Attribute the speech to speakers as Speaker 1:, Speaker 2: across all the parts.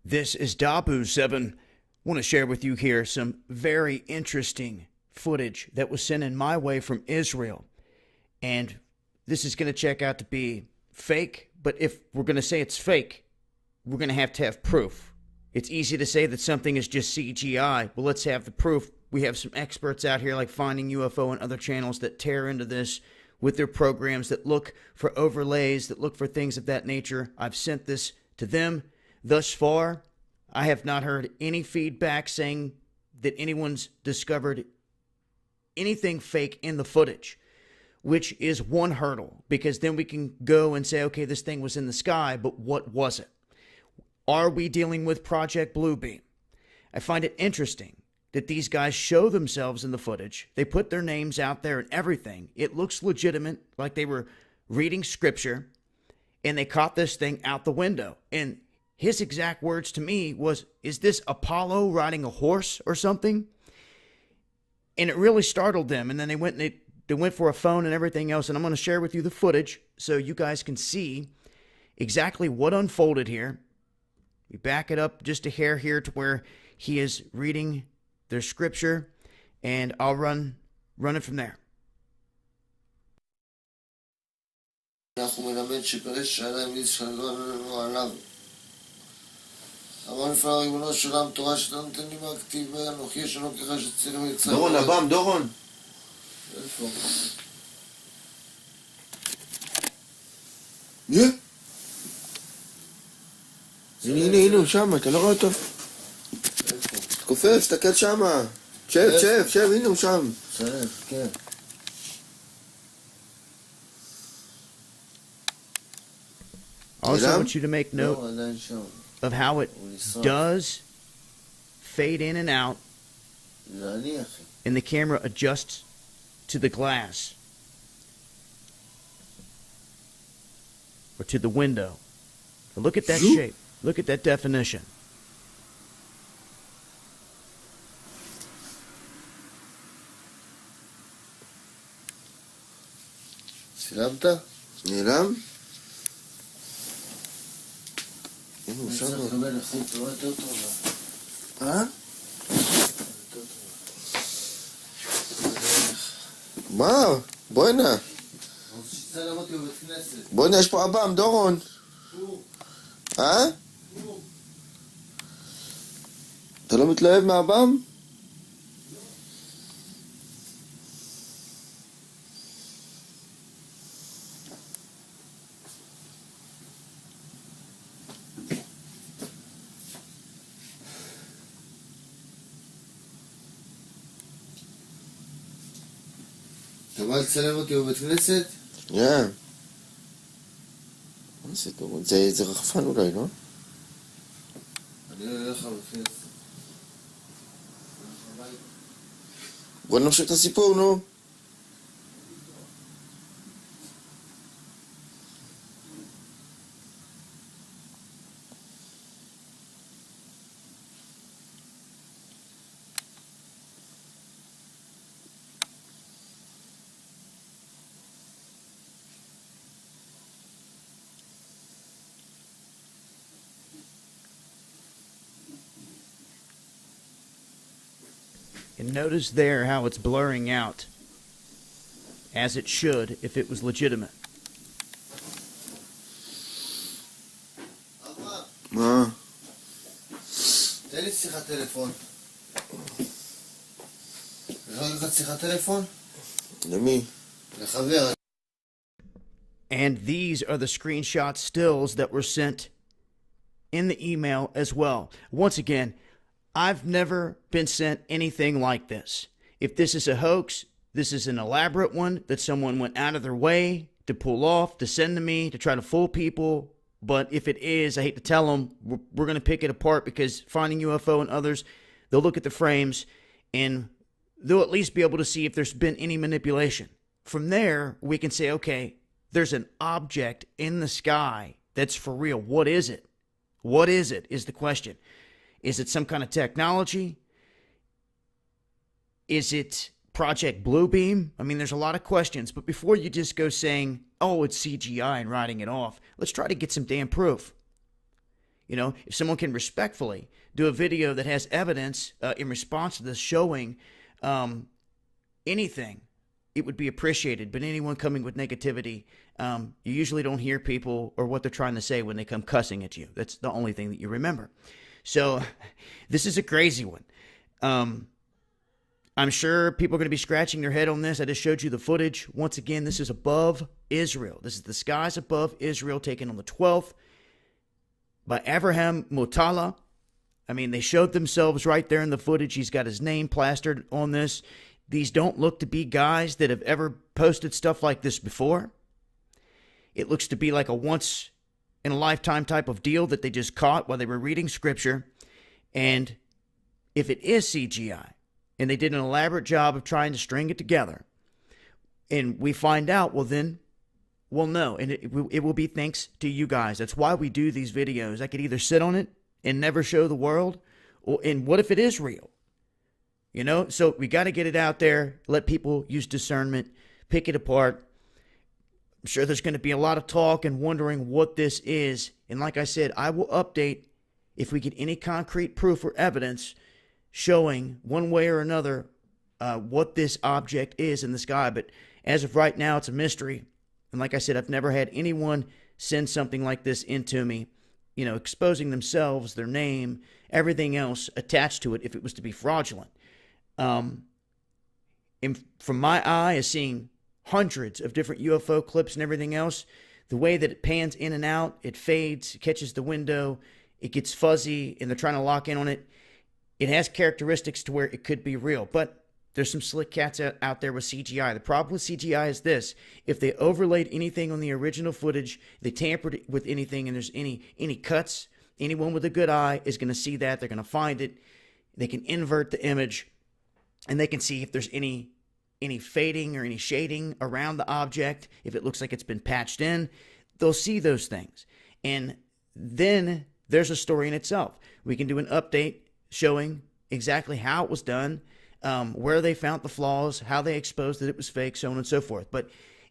Speaker 1: This is Dabu7. I want to share with you here some very interesting footage that was sent in my way from Israel. And this is going to check out to be fake, but if we're going to say it's fake, we're going to have proof. It's easy to say that something is just CGI, but let's have the proof. We have some experts out here like Finding UFO and other channels that tear into this with their programs that look for overlays, that look for things of that nature. I've sent this to them. Thus far, I have not heard any feedback saying that anyone's discovered anything fake in the footage, which is one hurdle, because then we can go and say, okay, this thing was in the sky, but what was it? Are we dealing with Project Bluebeam? I find it interesting that these guys show themselves in the footage. They put their names out there and everything. It looks legitimate, like they were reading scripture, and they caught this thing out the window. And his exact words to me was, is this Apollo riding a horse or something? And it really startled them. And then they went for a phone and everything else. And I'm going to share with you the footage so you guys can see exactly what unfolded here. We back it up just a hair here to where he is reading their scripture, and I'll run it from there.
Speaker 2: דורון, הבם, דורון. הנה, הוא שם, אתה לא רואה אותו? תקופף, תסתכל שמה. שב, הנה הוא שם. כן.
Speaker 1: Also, I want you to make note of how it does fade in and out, and the camera adjusts to the glass or to the window. But look at that shape. Look at that definition.
Speaker 2: סילמת? נעלם? הנה הוא שם. אני צריך לקבל אחי תורה יותר טובה. מה? בואי נע. בואי נע, יש פה אב"ם, דורון. אתה לא מתלהב מהאב"ם? אתה בא לצלם אותי בבית כנסת? מה זה דורון? זה רחפן אולי, לא? אני לא אלך בבית כנסת. בוא נמשיך את הסיפור, נו.
Speaker 1: And notice there how it's blurring out, as it should if it was legitimate.
Speaker 2: מה? תן לי שיחת טלפון. אפשר לקחת שיחת טלפון? למי? לחבר.
Speaker 1: And these are the screenshot stills that were sent in the email as well. Once again, I've never been sent anything like this. If this is a hoax, this is an elaborate one that someone went out of their way to pull off, to send to me, to try to fool people. But if it is, I hate to tell them, we're going to pick it apart, because Finding UFO and others, they'll look at the frames and they'll at least be able to see if there's been any manipulation. From there, we can say, okay, there's an object in the sky that's for real. What is it? What is it is the question. Is it some kind of technology? Is it Project Bluebeam? I mean, there's a lot of questions. But before you just go saying, oh, it's CGI and writing it off, let's try to get some damn proof. You know, if someone can respectfully do a video that has evidence in response to this showing anything, it would be appreciated. But anyone coming with negativity, you usually don't hear people or what they're trying to say when they come cussing at you. That's the only thing that you remember. So this is a crazy one. I'm sure people are going to be scratching their head on this. I just showed you the footage. Once again, this is above Israel. This is the skies above Israel taken on the 12th by Avraham Motala. I mean, they showed themselves right there in the footage. He's got his name plastered on this. These don't look to be guys that have ever posted stuff like this before. It looks to be like a once-in-a-lifetime type of deal that they just caught while they were reading scripture. And if it is CGI, and they did an elaborate job of trying to string it together, and we find out, well then, we'll know. And it will be thanks to you guys. That's why we do these videos. I could either sit on it and never show the world, and what if it is real? You know, so we got to get it out there, let people use discernment, pick it apart. I'm sure there's going to be a lot of talk and wondering what this is. And like I said, I will update if we get any concrete proof or evidence showing one way or another what this object is in the sky. But as of right now, it's a mystery. And like I said, I've never had anyone send something like this into me, you know, exposing themselves, their name, everything else attached to it if it was to be fraudulent. And from my eye, as seeing hundreds of different UFO clips and everything else, the way that it pans in and out, it fades, it catches the window, it gets fuzzy, and they're trying to lock in on it. It has characteristics to where it could be real, but there's some slick cats out there with CGI. The problem with CGI is this: if they overlaid anything on the original footage, they tampered with anything, and there's any cuts, anyone with a good eye is going to see that. They're going to find it. They can invert the image, and they can see if there's any fading or any shading around the object. If it looks like it's been patched in, they'll see those things. And then there's a story in itself. We can do an update showing exactly how it was done, where they found the flaws, how they exposed that it was fake, so on and so forth. But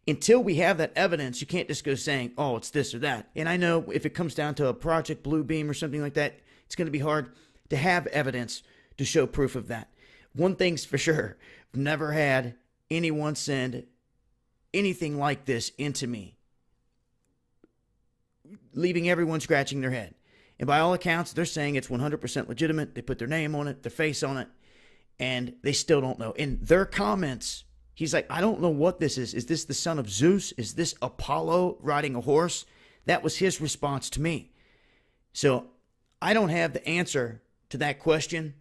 Speaker 1: until we have that evidence, you can't just go saying, oh, it's this or that. And I know if it comes down to a Project Bluebeam or something like that, it's going to be hard to have evidence to show proof of that. One thing's for sure, I've never had anyone send anything like this into me, leaving everyone scratching their head. And by all accounts, they're saying it's 100% legitimate. They put their name on it, their face on it, and they still don't know. In their comments, he's like, I don't know what this is. Is this the son of Zeus? Is this Apollo riding a horse? That was his response to me. So I don't have the answer to that question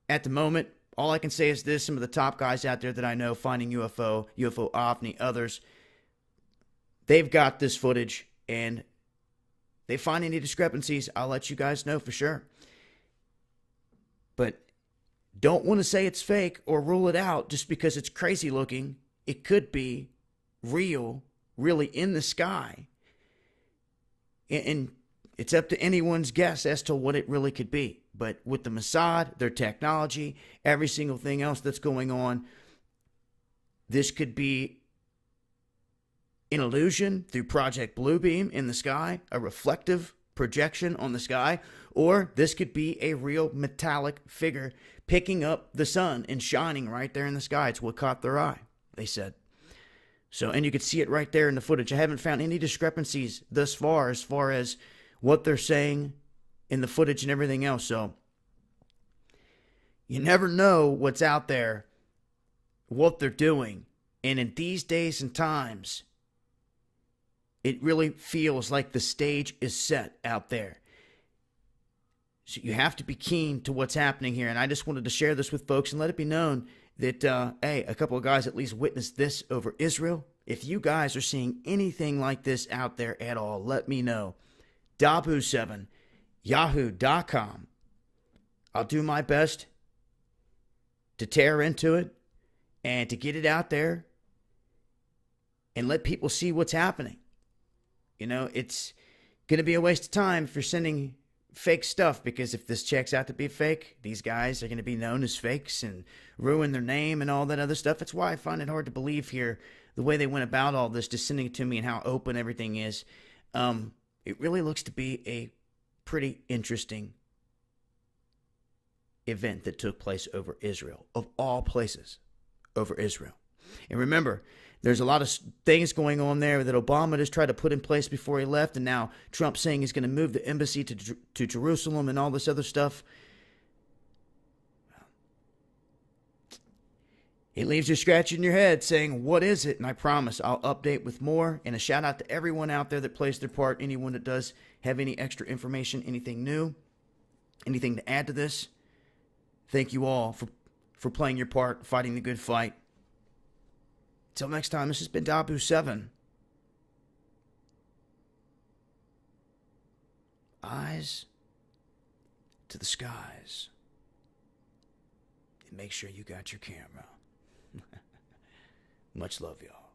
Speaker 1: at the moment. All I can say is this: some of the top guys out there that I know, Finding UFO, UFO OVNI, others, they've got this footage, and they find any discrepancies, I'll let you guys know for sure. But don't want to say it's fake or rule it out just because it's crazy looking. It could be real, really in the sky. And it's up to anyone's guess as to what it really could be. But with the Mossad, their technology, every single thing else that's going on, this could be an illusion through Project Bluebeam in the sky, a reflective projection on the sky, or this could be a real metallic figure picking up the sun and shining right there in the sky. It's what caught their eye, they said. So, and you could see it right there in the footage. I haven't found any discrepancies thus far as what they're saying in the footage and everything else. So, you never know what's out there, what they're doing. And in these days and times, it really feels like the stage is set out there. So you have to be keen to what's happening here. And I just wanted to share this with folks and let it be known that, hey, a couple of guys at least witnessed this over Israel. If you guys are seeing anything like this out there at all, let me know. Dabu7, yahoo.com. I'll do my best to tear into it and to get it out there and let people see what's happening. You know, it's going to be a waste of time if you're sending fake stuff, because if this checks out to be fake, these guys are going to be known as fakes and ruin their name and all that other stuff. That's why I find it hard to believe here the way they went about all this, just sending it to me and how open everything is. It really looks to be a pretty interesting event that took place over Israel, of all places, over Israel. And remember, there's a lot of things going on there that Obama just tried to put in place before he left, and now Trump saying he's going to move the embassy to Jerusalem and all this other stuff. It leaves you scratching your head saying, what is it? And I promise I'll update with more. And a shout out to everyone out there that plays their part, anyone that does have any extra information, anything new, anything to add to this. Thank you all for playing your part, fighting the good fight. Until next time, this has been Dabu7. Eyes to the skies. And make sure you got your camera. Much love, y'all.